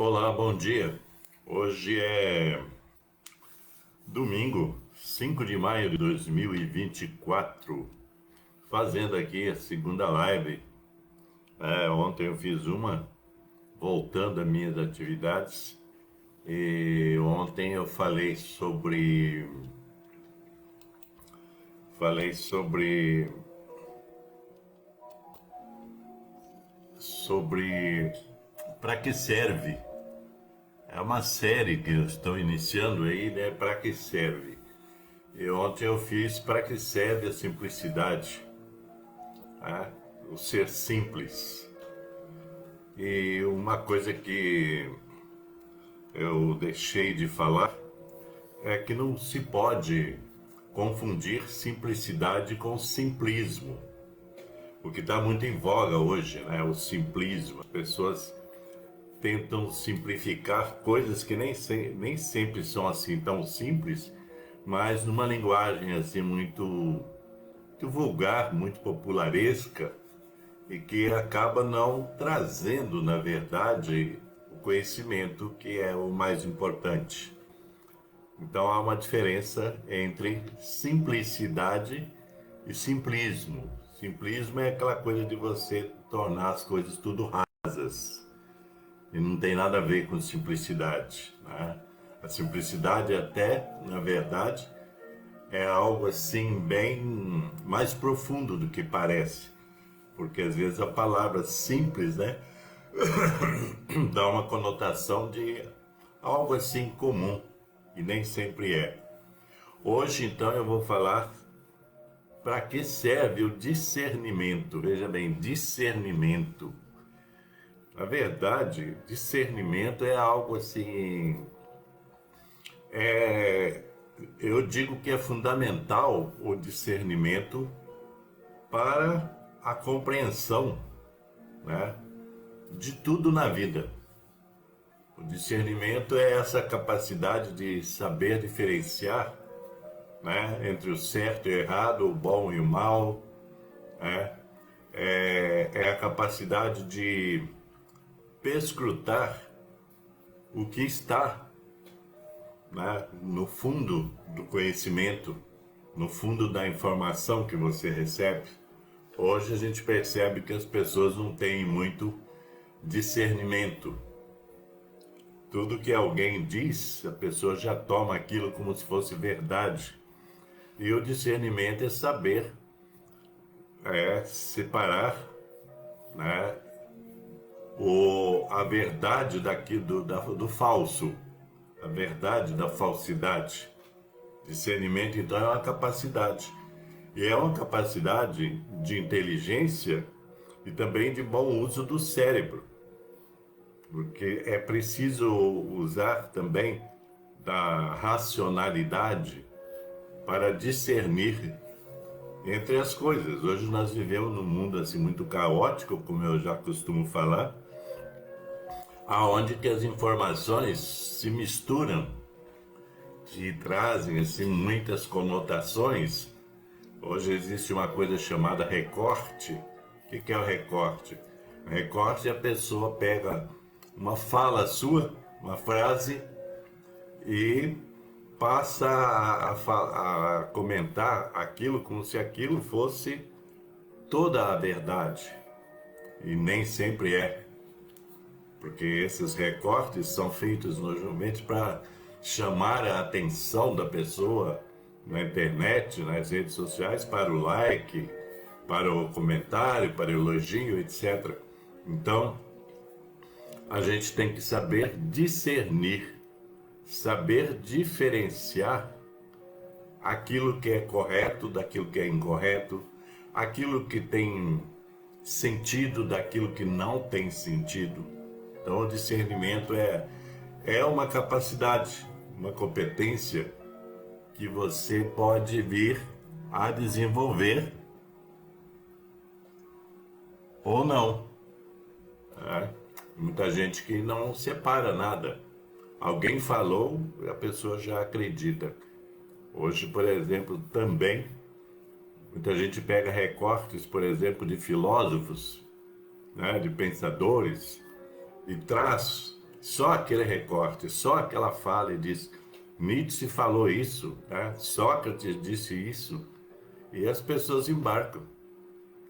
Olá, bom dia. Hoje é domingo, 5 de maio de 2024. Fazendo aqui a segunda live. Ontem eu fiz uma, voltando às minhas atividades. E ontem eu falei sobre para que serve. É uma série que eu estou iniciando aí, né? Para que serve? E ontem eu fiz para que serve a simplicidade, né? O ser simples. E uma coisa que eu deixei de falar é que não se pode confundir simplicidade com simplismo. O que está muito em voga hoje, né? O simplismo. As pessoas tentam simplificar coisas que nem sempre são assim tão simples, mas numa linguagem assim muito vulgar, muito popularesca e que acaba não trazendo, na verdade, o conhecimento que é o mais importante. Então há uma diferença entre simplicidade e simplismo. Simplismo é aquela coisa de você tornar as coisas tudo rasas. E não tem nada a ver com simplicidade, né? A simplicidade até, na verdade, é algo assim bem mais profundo do que parece. Porque às vezes a palavra simples, né, dá uma conotação de algo assim comum, e nem sempre é. Hoje, então, eu vou falar para que serve o discernimento. Veja bem, discernimento. Na verdade, discernimento é algo assim. É, eu digo que é fundamental o discernimento para a compreensão, né, de tudo na vida. O discernimento é essa capacidade de saber diferenciar, né, entre o certo e o errado, o bom e o mal, né? É a capacidade de perscrutar o que está, né, no fundo do conhecimento, no fundo da informação que você recebe. Hoje a gente percebe que as pessoas não têm muito discernimento. Tudo que alguém diz, a pessoa já toma aquilo como se fosse verdade. E o discernimento é saber separar, né, a verdade do falso, a verdade da falsidade. Discernimento, então, é uma capacidade. E é uma capacidade de inteligência e também de bom uso do cérebro. Porque é preciso usar também da racionalidade para discernir entre as coisas. Hoje nós vivemos num mundo assim muito caótico, como eu já costumo falar, aonde que as informações se misturam e trazem assim muitas conotações. Hoje existe uma coisa chamada recorte. O que é o recorte? O recorte é a pessoa pega uma fala sua, uma frase, e passa a comentar aquilo como se aquilo fosse toda a verdade. E nem sempre é. Porque esses recortes são feitos normalmente para chamar a atenção da pessoa na internet, nas redes sociais, para o like, para o comentário, para o elogio, etc. Então, a gente tem que saber discernir, saber diferenciar aquilo que é correto daquilo que é incorreto, aquilo que tem sentido daquilo que não tem sentido. Então, o discernimento é uma capacidade, uma competência que você pode vir a desenvolver ou não, né? Muita gente que não separa nada. Alguém falou, a pessoa já acredita. Hoje, por exemplo, também, muita gente pega recortes, por exemplo, de filósofos, né, de pensadores, e traz só aquele recorte, só aquela fala e diz, Nietzsche falou isso, né? Sócrates disse isso, e as pessoas embarcam.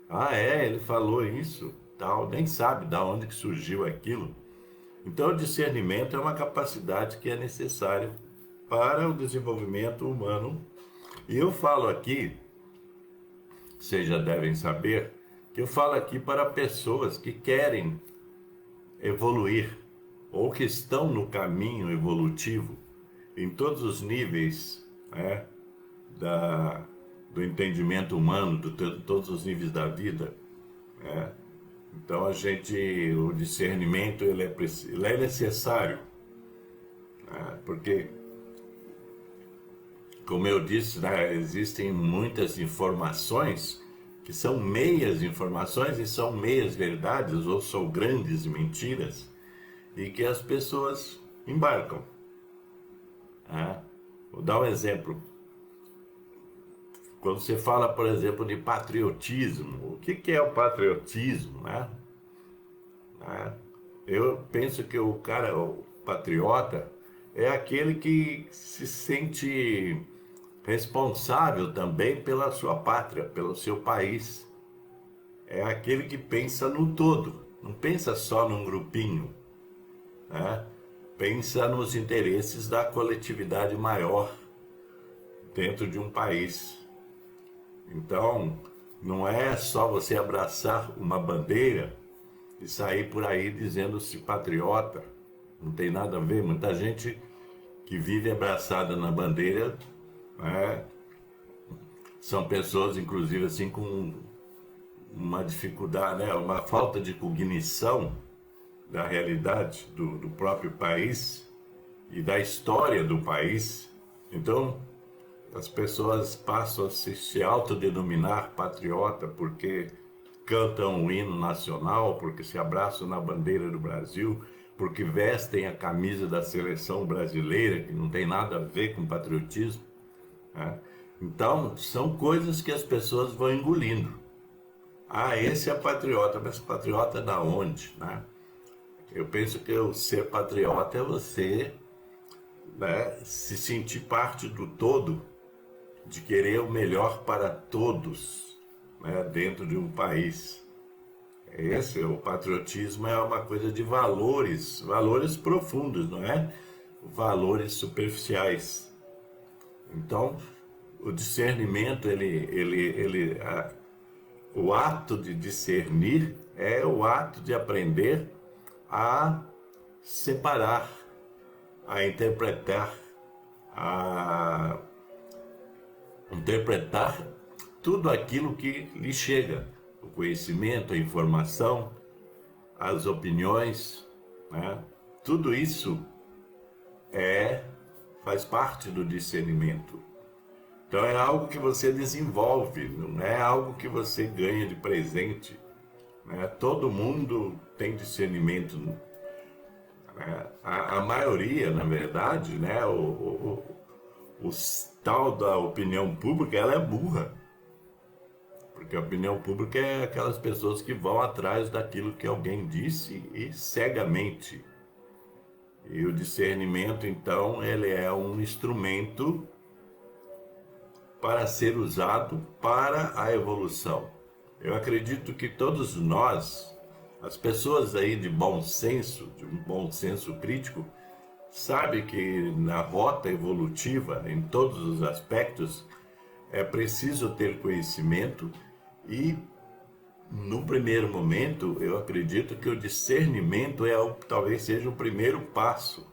Ah, é, ele falou isso, tal, nem sabe de onde que surgiu aquilo. Então, o discernimento é uma capacidade que é necessária para o desenvolvimento humano. E eu falo aqui, vocês já devem saber, que eu falo aqui para pessoas que querem evoluir ou que estão no caminho evolutivo em todos os níveis, né, do entendimento humano, todos os níveis da vida, né? Então o discernimento ele é necessário, né? Porque, como eu disse, né, existem muitas informações que são meias informações e são meias verdades ou são grandes mentiras e que as pessoas embarcam, né? Vou dar um exemplo. Quando você fala, por exemplo, de patriotismo, o que é o patriotismo, né? Eu penso que o patriota, é aquele que se sente responsável também pela sua pátria, pelo seu país. É aquele que pensa no todo, não pensa só num grupinho, né? Pensa nos interesses da coletividade maior dentro de um país. Então, não é só você abraçar uma bandeira e sair por aí dizendo-se patriota. Não tem nada a ver. Muita gente que vive abraçada na bandeira, né, são pessoas, inclusive, assim, com uma dificuldade, né, uma falta de cognição da realidade do próprio país e da história do país. Então, as pessoas passam a se autodenominar patriota porque cantam o hino nacional, porque se abraçam na bandeira do Brasil, porque vestem a camisa da seleção brasileira, que não tem nada a ver com patriotismo, né? Então, são coisas que as pessoas vão engolindo. Ah, esse é patriota, mas patriota da onde, né? Eu penso que o ser patriota é você, né, se sentir parte do todo, de querer o melhor para todos, né, dentro de um país. O patriotismo é uma coisa de valores profundos, não é? Valores superficiais. Então, o discernimento, o ato de discernir é o ato de aprender a separar, a interpretar tudo aquilo que lhe chega, o conhecimento, a informação, as opiniões, né? Tudo isso faz parte do discernimento. Então é algo que você desenvolve, não é algo que você ganha de presente, né? Todo mundo tem discernimento, né? A maioria, na verdade, né? O tal da opinião pública, ela é burra. Porque a opinião pública é aquelas pessoas que vão atrás daquilo que alguém disse e cegamente. E o discernimento, então, ele é um instrumento para ser usado para a evolução. Eu acredito que todos nós, as pessoas aí de um bom senso crítico, sabe que na rota evolutiva, em todos os aspectos, é preciso ter conhecimento e, no primeiro momento, eu acredito que o discernimento talvez seja o primeiro passo,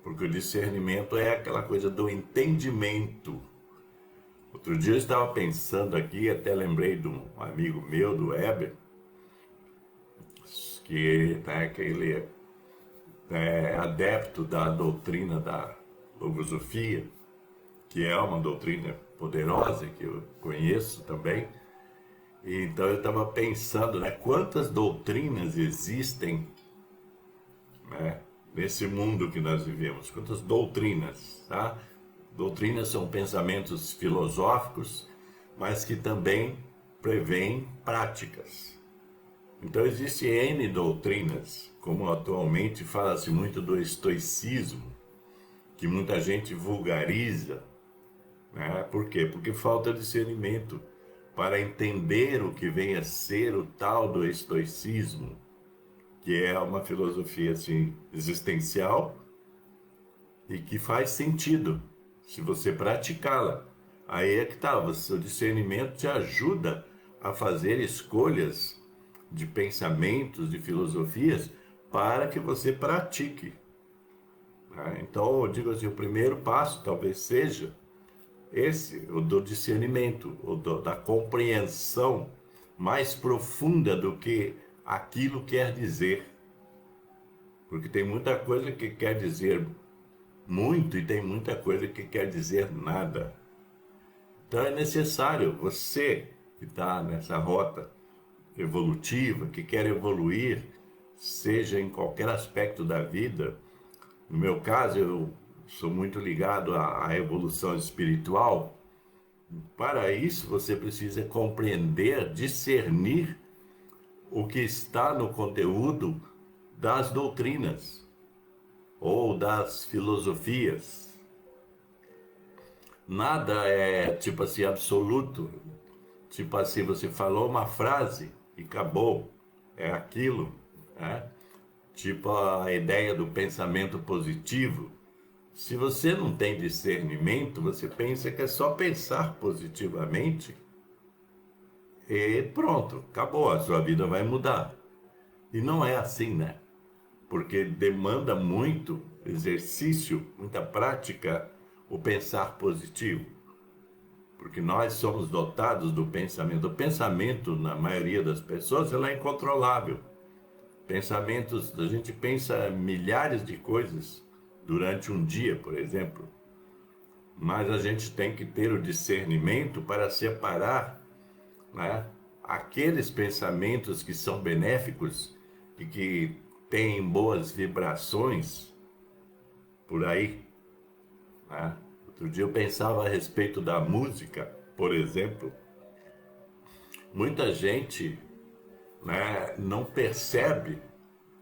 porque o discernimento é aquela coisa do entendimento. Outro dia eu estava pensando aqui, até lembrei de um amigo meu, do Weber, que ele é adepto da doutrina da logosofia, que é uma doutrina poderosa que eu conheço também. E então eu estava pensando, né, quantas doutrinas existem, né, nesse mundo que nós vivemos, quantas doutrinas, tá? Doutrinas são pensamentos filosóficos, mas que também prevêem práticas. Então existe N doutrinas, como atualmente fala-se muito do estoicismo, que muita gente vulgariza, né? Por quê? Porque falta discernimento para entender o que vem a ser o tal do estoicismo, que é uma filosofia assim, existencial e que faz sentido se você praticá-la. Aí é que tá, o seu discernimento te ajuda a fazer escolhas de pensamentos, de filosofias, para que você pratique. Né? Então, eu digo assim, o primeiro passo talvez seja esse, o do discernimento, da compreensão mais profunda do que aquilo quer dizer. Porque tem muita coisa que quer dizer muito e tem muita coisa que quer dizer nada. Então é necessário você que está nessa rota evolutiva, que quer evoluir, seja em qualquer aspecto da vida. No meu caso, eu sou muito ligado à evolução espiritual. Para isso, você precisa compreender, discernir o que está no conteúdo das doutrinas ou das filosofias. Nada é, tipo assim, absoluto. Tipo assim, você falou uma frase e acabou. É aquilo, né? Tipo a ideia do pensamento positivo. Se você não tem discernimento, você pensa que é só pensar positivamente e pronto, acabou, a sua vida vai mudar. E não é assim, né? Porque demanda muito exercício, muita prática, o pensar positivo. Porque nós somos dotados do pensamento. O pensamento, na maioria das pessoas, ela é incontrolável. Pensamentos, a gente pensa milhares de coisas durante um dia, por exemplo. Mas a gente tem que ter o discernimento para separar, né, aqueles pensamentos que são benéficos e que têm boas vibrações por aí, né? Outro dia eu pensava a respeito da música, por exemplo. Muita gente, né, não percebe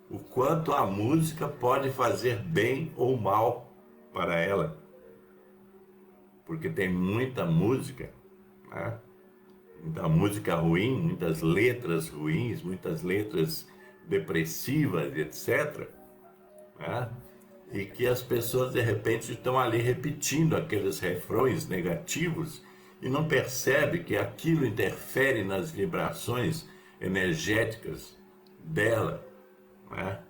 o quanto a música pode fazer bem ou mal para ela. Porque tem muita música, né? Muita música ruim, muitas letras ruins, muitas letras depressivas, etc. Né? E que as pessoas de repente estão ali repetindo aqueles refrões negativos e não percebe que aquilo interfere nas vibrações energéticas dela, né?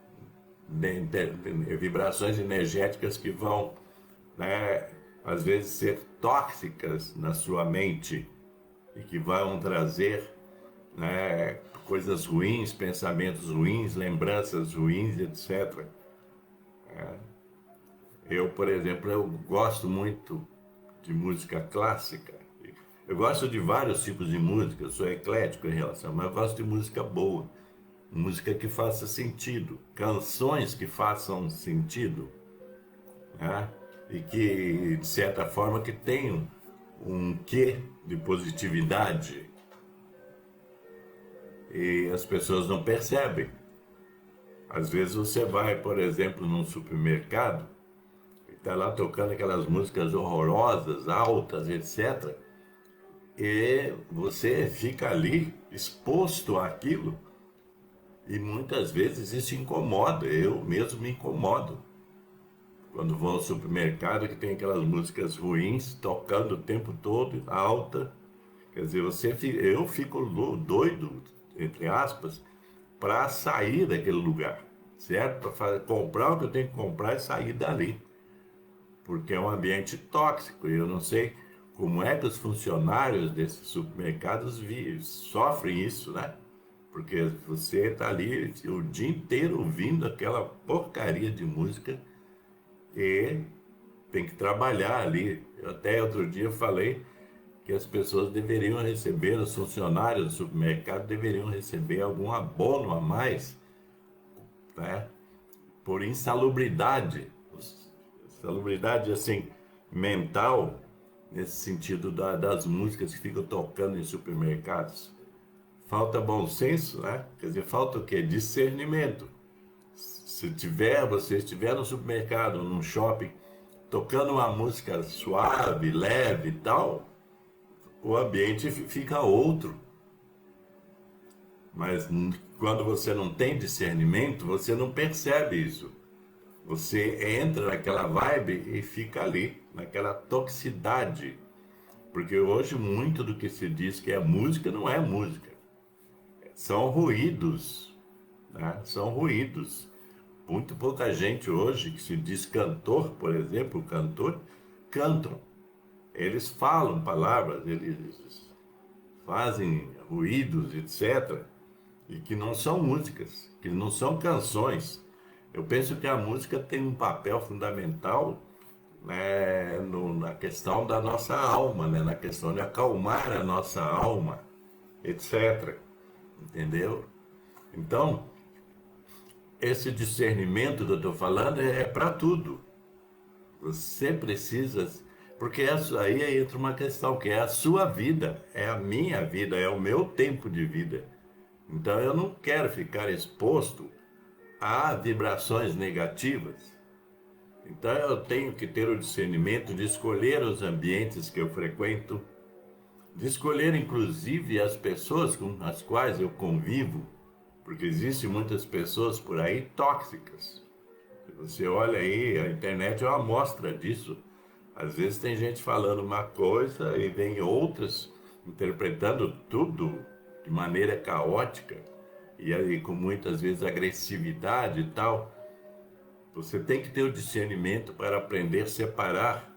Vibrações energéticas que vão, né, às vezes ser tóxicas na sua mente e que vão trazer, né, coisas ruins, pensamentos ruins, lembranças ruins, etc. Eu, por exemplo, eu gosto muito de música clássica. Eu gosto de vários tipos de música, eu sou eclético em relação, mas eu gosto de música boa, música que faça sentido, canções que façam sentido, né? E que, de certa forma, que tenham um quê de positividade e as pessoas não percebem. Às vezes você vai, por exemplo, num supermercado e está lá tocando aquelas músicas horrorosas, altas, etc. E você fica ali exposto àquilo e muitas vezes isso incomoda. Eu mesmo me incomodo quando vou ao supermercado que tem aquelas músicas ruins tocando o tempo todo, alta. Quer dizer, eu fico doido, entre aspas, para sair daquele lugar, certo? Para comprar o que eu tenho que comprar e sair dali. Porque é um ambiente tóxico e eu não sei como é que os funcionários desses supermercados sofrem isso, né? Porque você está ali o dia inteiro ouvindo aquela porcaria de música e tem que trabalhar ali. Eu até outro dia falei que as pessoas deveriam receber, os funcionários do supermercado deveriam receber algum abono a mais, né? Por insalubridade. Insalubridade, assim, mental, nesse sentido das músicas que ficam tocando em supermercados. falta bom senso, né? Quer dizer, falta o quê? Discernimento. Se você estiver no supermercado, num shopping, tocando uma música suave, leve e tal, o ambiente fica outro. Mas quando você não tem discernimento, você não percebe isso. Você entra naquela vibe e fica ali, naquela toxicidade. Porque hoje muito do que se diz que é música não é música. São ruídos, né? São ruídos. Muito pouca gente hoje que se diz cantor, por exemplo, cantor, cantam. Eles falam palavras, eles fazem ruídos, etc. E que não são músicas, que não são canções. Eu penso que a música tem um papel fundamental, né, na questão da nossa alma, né, na questão de acalmar a nossa alma, etc. Entendeu? Então, esse discernimento que eu estou falando é para tudo. Você precisa, porque aí entra uma questão que é a sua vida, é a minha vida, é o meu tempo de vida. Então eu não quero ficar exposto a vibrações negativas. Então eu tenho que ter o discernimento de escolher os ambientes que eu frequento, de escolher inclusive as pessoas com as quais eu convivo, porque existem muitas pessoas por aí tóxicas. Você olha aí, a internet é uma amostra disso. Às vezes tem gente falando uma coisa e vem outras interpretando tudo de maneira caótica e aí com muitas vezes agressividade e tal. Você tem que ter o discernimento para aprender a separar,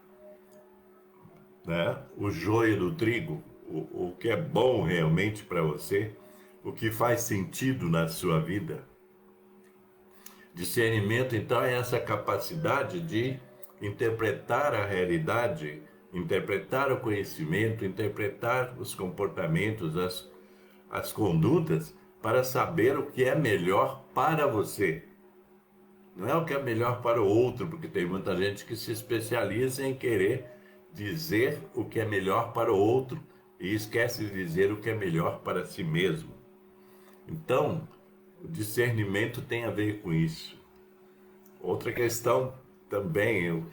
né, o joio do trigo, o que é bom realmente para você, o que faz sentido na sua vida. Discernimento, então, é essa capacidade de interpretar a realidade, interpretar o conhecimento, interpretar os comportamentos, as condutas, para saber o que é melhor para você. Não é o que é melhor para o outro, porque tem muita gente que se especializa em querer dizer o que é melhor para o outro e esquece de dizer o que é melhor para si mesmo. Então, o discernimento tem a ver com isso. Outra questão também, eu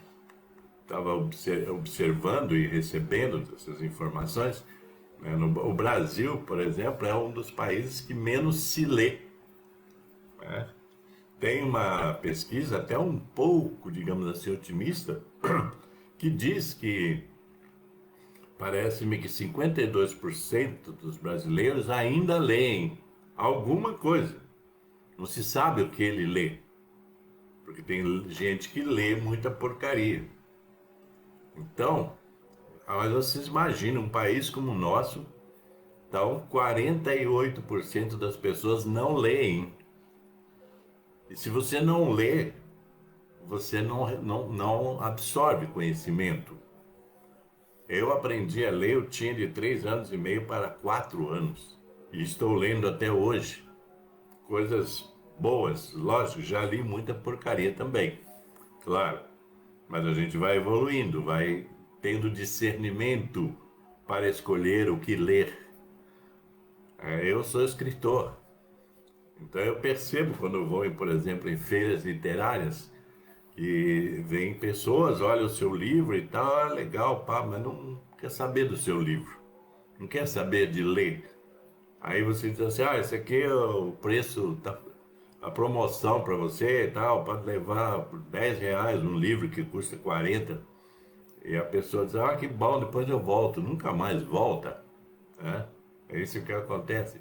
estava observando e recebendo essas informações, né? O Brasil, por exemplo, é um dos países que menos se lê, né? Tem uma pesquisa até um pouco, digamos assim, otimista, que diz que parece-me que 52% dos brasileiros ainda leem alguma coisa. Não se sabe o que ele lê, porque tem gente que lê muita porcaria. Então, mas vocês imaginam um país como o nosso, então 48% das pessoas não leem. E se você não lê, você não absorve conhecimento. Eu aprendi a ler, eu tinha de 3 anos e meio para 4 anos. E estou lendo até hoje. Coisas boas, lógico, já li muita porcaria também, claro. Mas a gente vai evoluindo, vai tendo discernimento para escolher o que ler. Eu sou escritor, então eu percebo quando eu vou, por exemplo, em feiras literárias, que vem pessoas, olha o seu livro e tal, legal, pá, mas não quer saber do seu livro, não quer saber de ler. Aí você diz assim, esse aqui é o preço, a promoção para você e tal, pode levar por R$ 10 um livro que custa 40. E a pessoa diz, que bom, depois eu volto, nunca mais volta, né? É isso que acontece.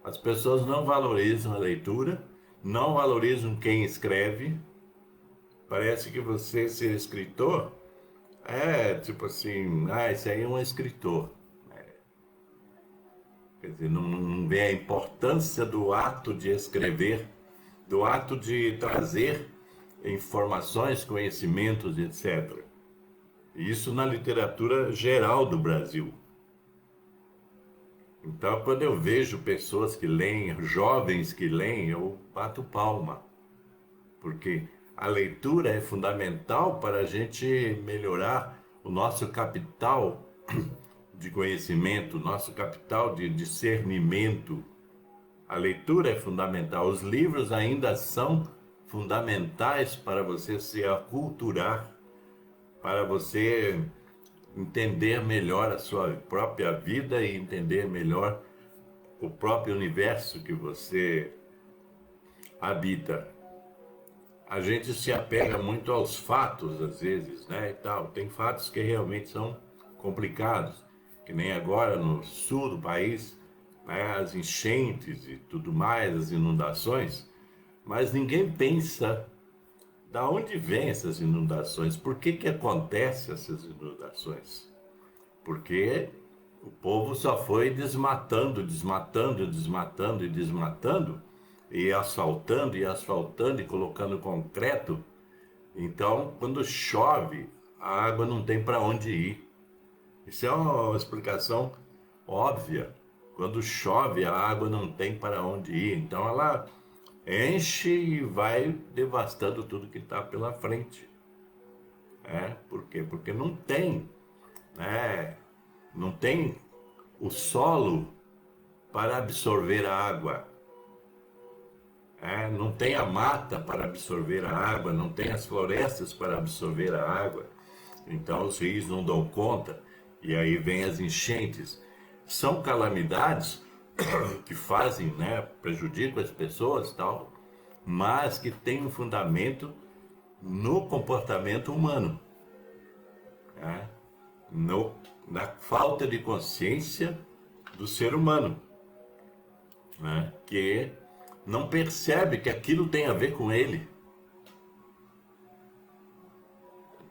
As pessoas não valorizam a leitura, não valorizam quem escreve. Parece que você ser escritor é tipo assim, esse aí é um escritor. Quer dizer, não vê a importância do ato de escrever, do ato de trazer informações, conhecimentos, etc. Isso na literatura geral do Brasil. Então, quando eu vejo pessoas que leem, jovens que leem, eu bato palma. Porque a leitura é fundamental para a gente melhorar o nosso capital de conhecimento, nosso capital de discernimento. A leitura é fundamental. Os livros ainda são fundamentais para você se aculturar, para você entender melhor a sua própria vida e entender melhor o próprio universo que você habita. A gente se apega muito aos fatos, às vezes, né, e tal. Tem fatos que realmente são complicados, que nem agora no sul do país, né, as enchentes e tudo mais, as inundações, mas ninguém pensa da onde vêm essas inundações, por que que acontecem essas inundações? Porque o povo só foi desmatando, desmatando, desmatando e desmatando, e asfaltando e colocando concreto. Então, quando chove, a água não tem para onde ir. Isso é uma explicação óbvia. Quando chove, a água não tem para onde ir. Então, ela enche e vai devastando tudo que está pela frente. Por quê? Porque não tem, né? Não tem o solo para absorver a água. Não tem a mata para absorver a água, não tem as florestas para absorver a água. Então os rios não dão conta e aí vem as enchentes. São calamidades que fazem, né, prejudicam as pessoas e tal, mas que têm um fundamento no comportamento humano, né? Na falta de consciência do ser humano, né? Que não percebe que aquilo tem a ver com ele.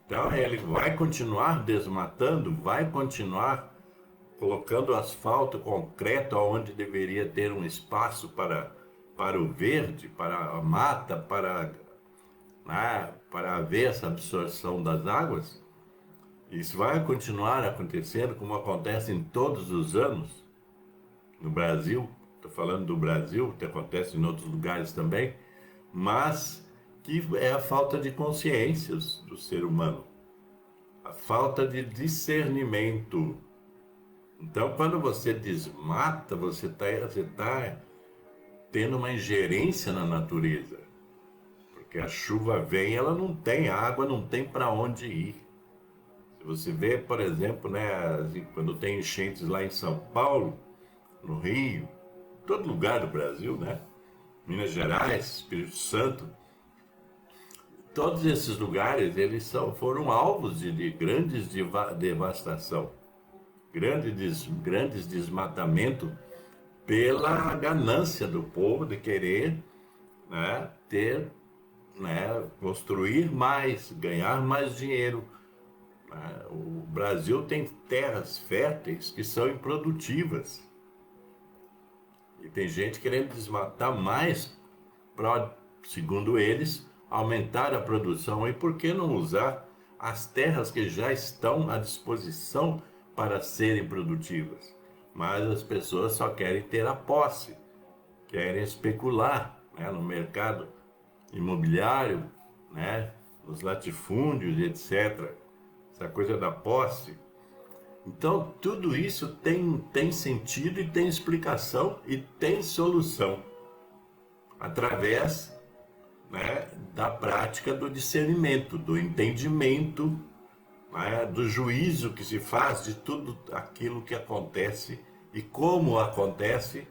Então ele vai continuar desmatando, vai continuar colocando asfalto, concreto, onde deveria ter um espaço para o verde, para a mata, para haver essa absorção das águas. Isso vai continuar acontecendo como acontece em todos os anos no Brasil. Estou falando do Brasil, que acontece em outros lugares também, mas que é a falta de consciência do ser humano, a falta de discernimento. Então, quando você desmata, você tá tendo uma ingerência na natureza, porque a chuva vem, ela não tem, a água não tem para onde ir. Se você vê, por exemplo, né, quando tem enchentes lá em São Paulo, no Rio, todo lugar do Brasil, né? Minas Gerais, Espírito Santo, todos esses lugares foram alvos de grandes devastação, grandes desmatamento pela ganância do povo de querer, né, ter, né, construir mais, ganhar mais dinheiro. O Brasil tem terras férteis que são improdutivas. E tem gente querendo desmatar mais para, segundo eles, aumentar a produção. E por que não usar as terras que já estão à disposição para serem produtivas? Mas as pessoas só querem ter a posse, querem especular, né, no mercado imobiliário, né, nos latifúndios, etc. Essa coisa da posse. Então, tudo isso tem sentido e tem explicação e tem solução através, né, da prática do discernimento, do entendimento, né, do juízo que se faz de tudo aquilo que acontece e como acontece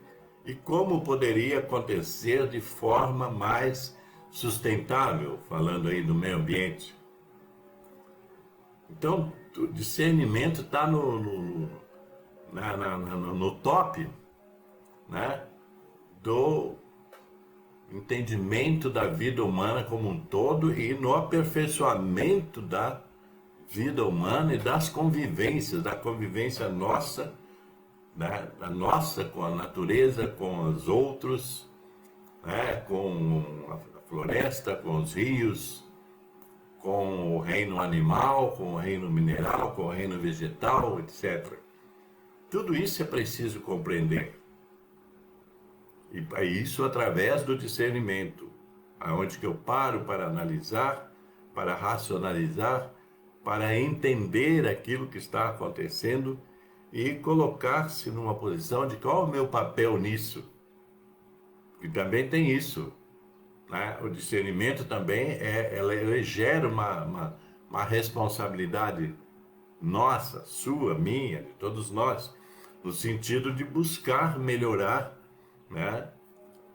e como poderia acontecer de forma mais sustentável, falando aí do meio ambiente. Então, o discernimento está no top, né, do entendimento da vida humana como um todo e no aperfeiçoamento da vida humana e das convivências, da convivência nossa, né, da nossa com a natureza, com os outros, né, com a floresta, com os rios, com o reino animal, com o reino mineral, com o reino vegetal, etc. Tudo isso é preciso compreender. E isso através do discernimento, aonde que eu paro para analisar, para racionalizar, para entender aquilo que está acontecendo e colocar-se numa posição de qual é o meu papel nisso. que também tem isso, né? O discernimento também ele gera uma responsabilidade nossa, sua, minha, de todos nós, no sentido de buscar melhorar, né?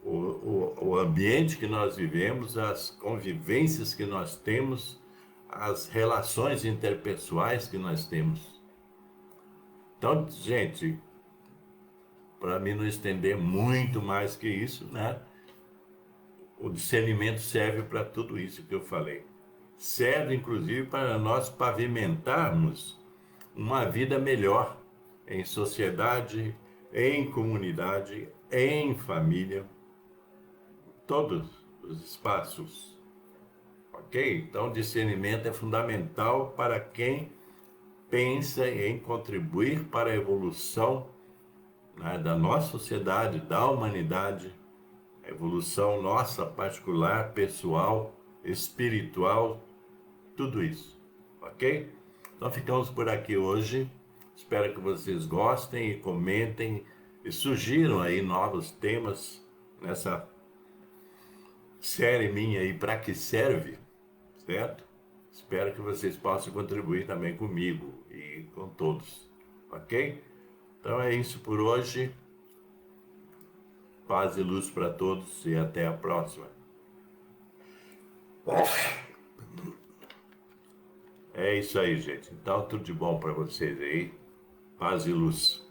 O ambiente que nós vivemos, as convivências que nós temos, as relações interpessoais que nós temos. Então, gente, para mim não estender muito mais que isso, né? O discernimento serve para tudo isso que eu falei. Serve, inclusive, para nós pavimentarmos uma vida melhor em sociedade, em comunidade, em família, todos os espaços. Ok? Então, discernimento é fundamental para quem pensa em contribuir para a evolução, né, da nossa sociedade, da humanidade, a evolução nossa particular, pessoal, espiritual, tudo isso. Ok? Então, ficamos por aqui hoje. Espero que vocês gostem e comentem e sugiram aí novos temas nessa série minha aí, para que serve, certo? Espero que vocês possam contribuir também comigo e com todos, ok? Então é isso por hoje. Paz e luz para todos e até a próxima. É isso aí, gente. Então tudo de bom para vocês aí. Paz e luz.